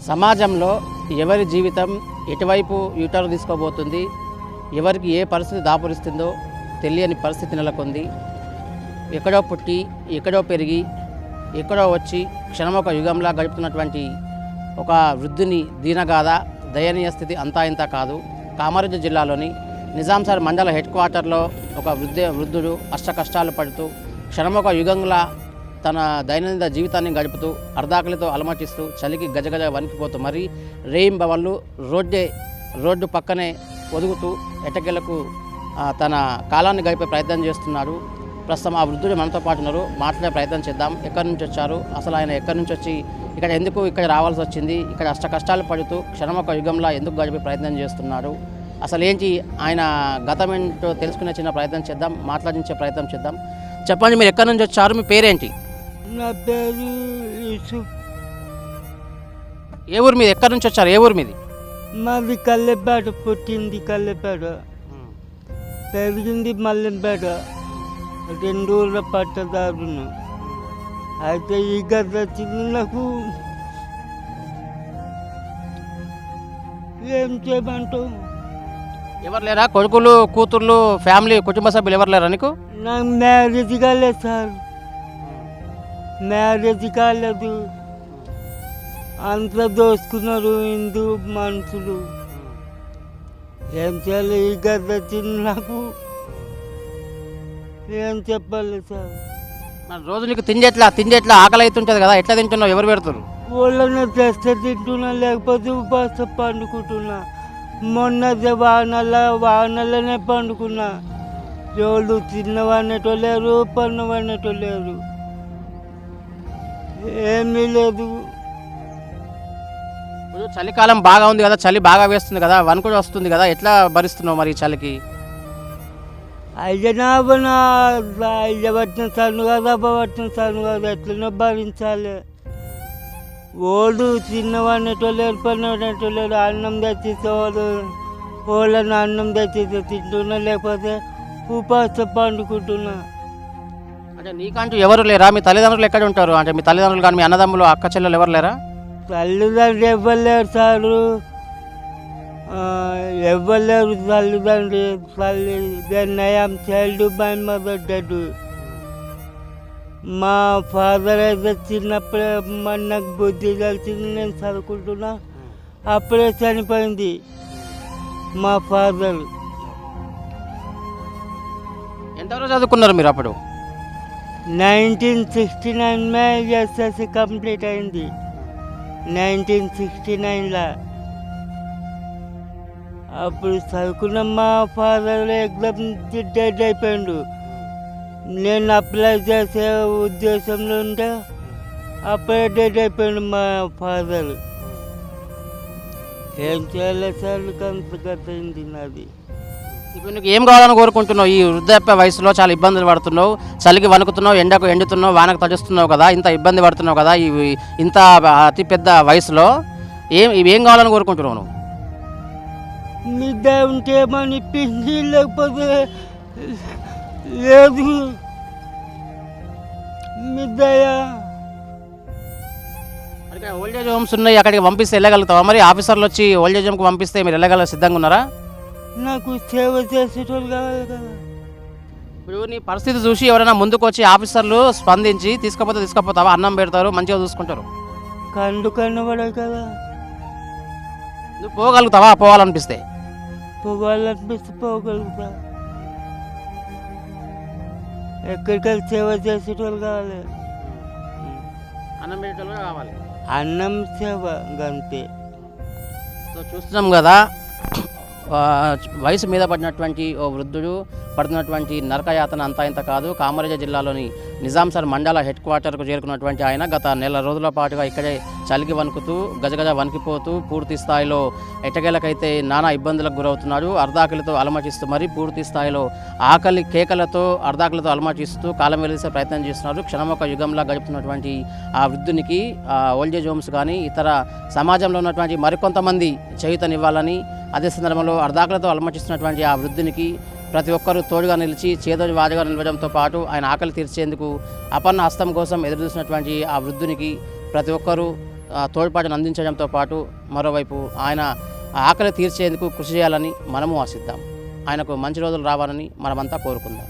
సమాజంలో ఎవరి జీవితం ఎటువైపు యూటర్న్ తీసుకోబోతుంది, ఎవరికి ఏ పరిస్థితి దాపురిస్తుందో తెలియని పరిస్థితి నెలకొంది. ఎక్కడో పుట్టి ఎక్కడో పెరిగి ఎక్కడో వచ్చి క్షణమొక యుగంలా గడుపుతున్నటువంటి ఒక వృద్ధుని దీనగాథ, దయనీయ స్థితి అంతా ఇంత కాదు. కామారెడ్డి జిల్లాలోని నిజాంసార్ మండల హెడ్ క్వార్టర్లో ఒక వృద్ధుడు అష్ట కష్టాలు పడుతూ క్షణమొక యుగంలా తన దైనందిన జీవితాన్ని గడుపుతూ అర్ధాకలితో అలమటిస్తూ చలికి గజగజ వణికిపోతూ మరీ రేయింబవళ్ళు రోడ్డు పక్కనే ఒదుగుతూ ఎట్టకేలకు తన కాలాన్ని గడిపే ప్రయత్నం చేస్తున్నాడు. ప్రస్తుతం ఆ వృద్ధుడు మనతో పాటు ఉన్నారు, మాట్లాడే ప్రయత్నం చేద్దాం. ఎక్కడి నుంచి వచ్చారు, అసలు ఆయన ఎక్కడి నుంచి వచ్చి ఇక్కడ రావాల్సి వచ్చింది, ఇక్కడ అష్ట కష్టాలు పడుతూ క్షణమొక యుగంలా ఎందుకు గడిపే ప్రయత్నం చేస్తున్నాడు, అసలు ఏంటి ఆయన గతం ఏంటో తెలుసుకునే చిన్న ప్రయత్నం చేద్దాం, మాట్లాడించే ప్రయత్నం చేద్దాం. చెప్పండి, మీరు ఎక్కడి నుంచి వచ్చారు, మీ పేరేంటి? నా పేరు యూసుఫ్. ఏ ఊరు మీది? ఎక్కడి నుంచి వచ్చారు? ఏ ఊరు మీది? మాది కల్లెపేట. పుట్టింది కల్లెపేట, పెరిగింది మల్లెపేట. 2 ఊళ్ళ పట్టదారును. అయితే ఈ గత వచ్చింది నాకు. ఏం చేయమంటావు? ఎవరు లేరా? కొడుకులు, కూతుర్లు, ఫ్యామిలీ, కుటుంబ సభ్యులు ఎవరు లేరా నీకు? నాకు మ్యారేజ్ కాలేదు సార్, మ్యారేజ్ కాలేదు. అంతా దోసుకున్నారు హిందూ మనుషులు. ఏం చేయాలి? ఈ గత వచ్చింది నాకు. ఏం చెప్పాలి సార్? మరి రోజు నీకు తిండి ఎట్లా ఆకలి అవుతుంటుంది కదా, ఎట్లా తింటున్నావు? ఎవరు పెడతారు? ఊళ్ళో తెస్తే తింటున్నా, లేకపోతే ఉపాస పండుకుంటున్నా. మొన్న వానలనే పండుకున్నా. ఎవరు తిన్నవన్నట్టు లేరు, పన్నవన్నట్టు లేరు, ఏమీ లేదు. ఇప్పుడు చలికాలం బాగా ఉంది కదా, చలి బాగా వేస్తుంది కదా, వణుకుడు వస్తుంది కదా, ఎట్లా భరిస్తున్నావు మరి ఈ చలికి? అయ్య పట్టిన సన్ను కాదు, అబ్బ పట్టిన సన్ను కాదు, ఎట్లనో భరించాలి. ఓళ్ళు చిన్నవాడినట్టు లేరు, పన్నవాడినట్టు లేరు. అన్నం తెచ్చేసేవాళ్ళు వాళ్ళని అన్నం తెచ్చేసి తింటున్నా, లేకపోతే ఉపాస పండుకుంటున్నా. అంటే నీకంటూ ఎవరు లేరా? మీ తల్లిదండ్రులు ఎక్కడ ఉంటారు? అంటే మీ తల్లిదండ్రులు కానీ మీ అన్నదమ్ములు, అక్క చెల్లెలు ఎవరు లేరా? తల్లిదండ్రులు ఇవ్వలేరు సారు, ఇవ్వలేరు తల్లిదండ్రులు. నయం చైల్డ్ బై మదర్ డెడ్. మా ఫాదర్ అయితే చిన్నప్పుడే నాకు బుద్ధి కలిసింది, నేను చదువుకుంటున్నా, అప్పుడే చనిపోయింది మా ఫాదర్. ఎంతవరకు చదువుకున్నారు మీరు అప్పుడు? 1969 ఎస్ఎస్సి కంప్లీట్ అయింది. 1969లో అప్పుడు చదువుకున్న మా ఫాదర్ ఎగ్జామ్ డెడ్ అయిపోయాడు. నేను అప్లై చేసే ఉద్దేశంలో ఉంటే అప్పుడే డెడ్ అయిపోయాడు మా ఫాదర్. ఏం చేయాలి సార్? కంతకైంది నాది. ఇప్పుడు నీకు ఏం కావాలని కోరుకుంటున్నావు? ఈ వృద్ధాప్య వయసులో చాలా ఇబ్బందులు పడుతున్నావు, చలికి వణుకుతున్నావు, ఎండకు ఎండుతున్నావు, వానకు తడుస్తున్నావు కదా, ఇంత ఇబ్బంది పడుతున్నావు కదా, ఇంత అతి పెద్ద వయసులో ఇవేం కావాలని కోరుకుంటున్నావు నువ్వు? నిద్ర ఉంటే ఏమని పిండి, లేకపోతే లేదు మిద్దయా. అంటే ఓల్డేజ్ హోమ్స్ ఉన్నాయి, అక్కడికి పంపిస్తే వెళ్ళగలుగుతావా? మరి ఆఫీసర్లు వచ్చి ఓల్డేజ్ హోమ్కి పంపిస్తే మీరు వెళ్ళగల సిద్ధంగా ఉన్నారా? నాకు సేవ చేసేటోళ్ళు కావాలి కదా. ఇప్పుడు నీ పరిస్థితి చూసి ఎవరైనా ముందుకు వచ్చి ఆఫీసర్లు స్పందించి తీసుకపోతావా? అన్నం పెడతారు, మంచిగా చూసుకుంటారు. కండు కన్నబడే కదా. నువ్వు పోగలుగుతావా? పోవాలనిపిస్తే పోగలుగుతా. ఎక్కడికెళ్ళి సేవ చేసేటోళ్ళు కావాలి, అన్నం పెట్టేటోళ్ళు కావాలి. అన్నం సేవ గంతే. సో చూస్తున్నాం కదా, వయసు మీద పడినటువంటి ఓ వృద్ధుడు పడుతున్నటువంటి నరకయాతన అంతా ఇంత కాదు. కామారెడ్డి జిల్లాలోని నిజాంసార్ మండల హెడ్ క్వార్టర్కు చేరుకున్నటువంటి ఆయన గత నెల రోజుల పాటుగా ఇక్కడే చలికి వణుకుతూ గజగజ వణికిపోతూ పూర్తి స్థాయిలో ఎట్టకేలకైతే నానా ఇబ్బందులకు గురవుతున్నాడు. అర్ధాకలితో అలమటిస్తూ మరి పూర్తి స్థాయిలో ఆకలి కేకలతో అర్ధాకలితో అలమటిస్తూ కాలం వెలిసే ప్రయత్నం చేస్తున్నారు. క్షణమొక యుగంలా గడుపుతున్నటువంటి ఆ వృద్ధునికి ఓల్డేజ్ హోమ్స్ కానీ ఇతర సమాజంలో ఉన్నటువంటి మరికొంతమంది చేయూతనివ్వాలని, అదే సందర్భంలో అర్ధాకలతో అలమటిస్తున్నటువంటి ఆ వృద్ధునికి ప్రతి ఒక్కరూ తోడుగా నిలిచి చేదోడు వాదుగా నిలవడంతో పాటు ఆయన ఆకలి తీర్చేందుకు అపన్న హస్తం కోసం ఎదురుచూసినటువంటి ఆ వృద్ధునికి ప్రతి ఒక్కరూ తోడ్పాటును అందించడంతో పాటు మరోవైపు ఆయన ఆకలి తీర్చేందుకు కృషి చేయాలని మనము ఆశిద్దాం. ఆయనకు మంచి రోజులు రావాలని మనమంతా కోరుకుందాం.